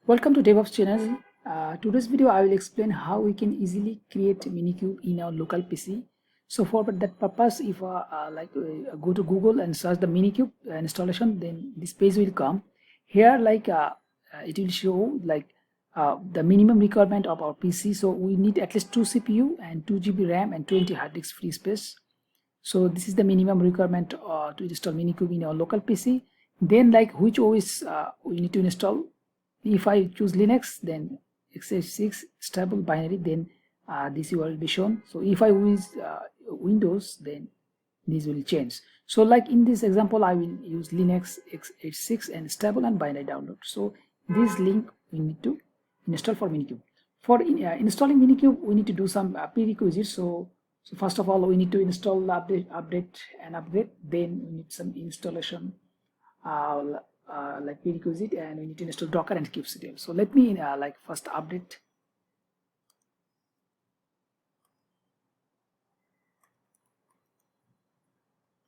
Welcome to DevOps channel. Today's video I will explain how we can easily create Minikube in our local PC. So for that purpose, if go to Google and search the Minikube installation, then this page will come. Here it will show the minimum requirement of our PC. So we need at least 2 CPU and 2 GB RAM and 20 hard disk free space. So this is the minimum requirement to install Minikube in our local PC. Then which OS we need to install. If I choose Linux, then x86 stable binary, then this will be shown. So if I use Windows, then this will change. So like in this example, I will use Linux x86 and stable and binary download. So this link we need to install for Minikube. For installing Minikube, we need to do some prerequisites. So first of all, we need to install the update and upgrade. Then we need some installation like prerequisite, and we need to install Docker and kubectl. So let me first update.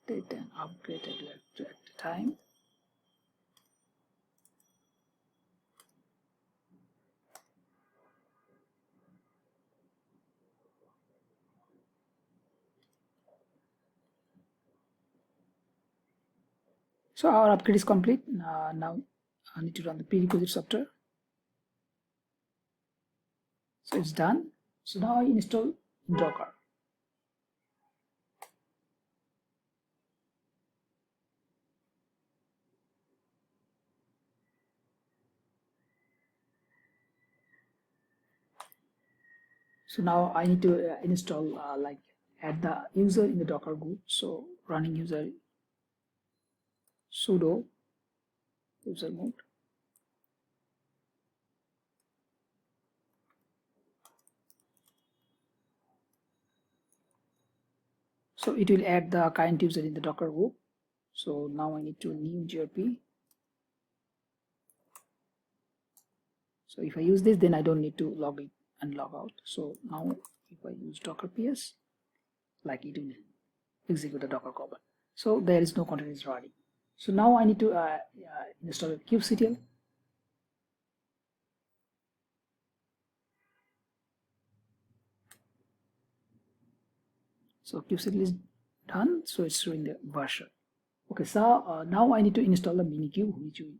Date and upgrade at the time. So our upgrade is complete. Now I need to run the prerequisite software. So it's done. So now I install Docker. So now I need to install add the user in the Docker group. So running user sudo user mode. So it will add the current user in the Docker group. So now I need to new grp. So if I use this, then I don't need to log in and log out. So now if I use docker ps, like it will execute the Docker command. So there is no content is running. So now I need to install kubectl. So kubectl is done. So it's showing the version. Okay, so now I need to install the Minikube, which we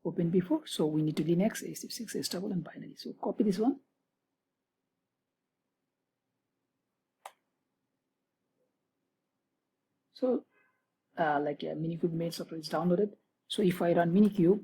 opened before. So we need to Linux x86 stable and binary. So copy this one. So Minikube main software is downloaded. So if I run Minikube,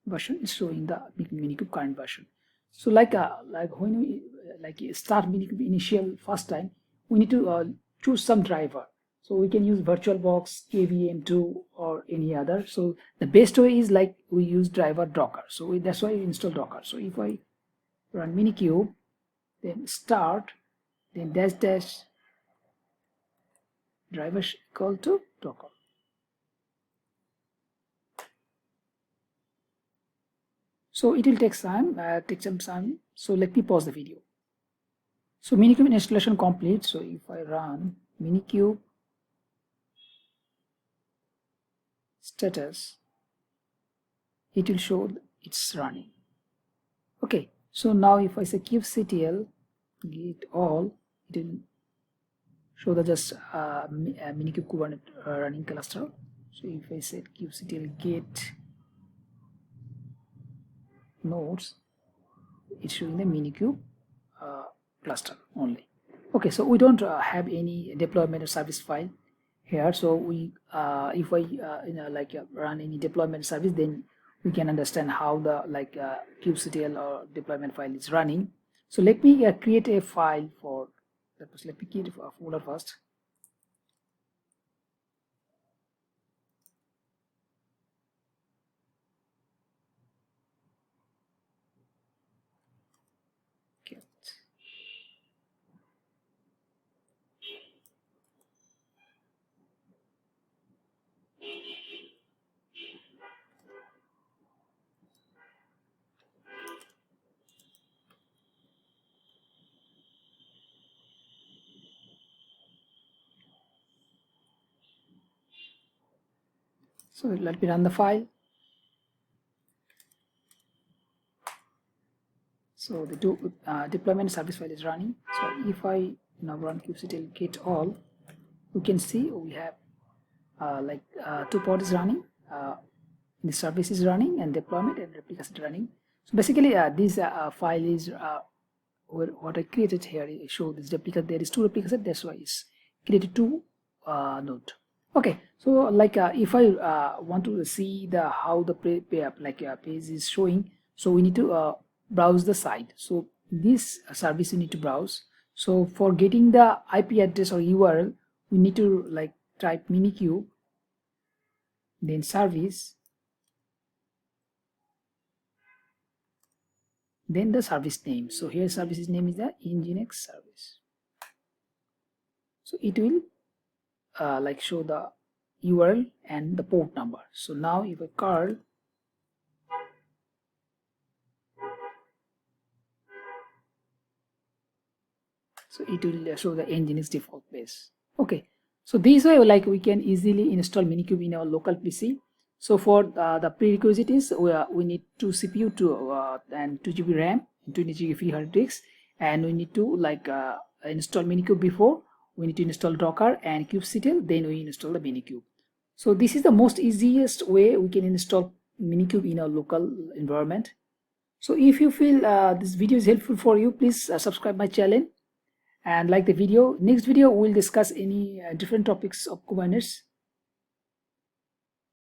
version is showing the Minikube current version. So when we start Minikube initial first time, we need to choose some driver. So we can use VirtualBox, KVM2 or any other. So the best way is we use driver Docker. So that's why we install Docker. So if I run Minikube, then start, then dash driver equal to Docker. So it will take some time. So let me pause the video. So Minikube installation complete. So if I run Minikube status, it will show it's running. Okay, so now if I say kubectl get all, it will show the just Minikube Kubernetes running cluster. So if I say kubectl get nodes, it's showing the Minikube cluster only. Okay, so we don't have any deployment or service file here. So we if I run any deployment service, then we can understand how the kubectl or deployment file is running. So let me create a file for that. Let me create a folder first. So let me run the file. So the deployment service file is running. So if I now run kubectl get all, we can see we have two pods is running, the service is running, and deployment and replicas is running. So basically this file is what I created here. I show this replica. There is two replicas, that's why it's created two node. Okay, so like if I want to see the how the page is showing, so we need to browse the site. So this service you need to browse. So for getting the IP address or URL, we need to like type Minikube, then service, then the service name. So here service's name is the Nginx service. So it will like show the URL and the port number. So now if I curl, so it will show the Nginx default base. Okay, so this way like we can easily install Minikube in our local PC. So for the prerequisite is we need 2 CPU and 2 GB RAM and 20 GB free hard disks, and we need to like install Minikube before. We need to install Docker and kubectl, then we install the Minikube. So this is the most easiest way we can install Minikube in our local environment. So if you feel this video is helpful for you, please subscribe my channel and like the video. Next video we'll discuss any different topics of Kubernetes.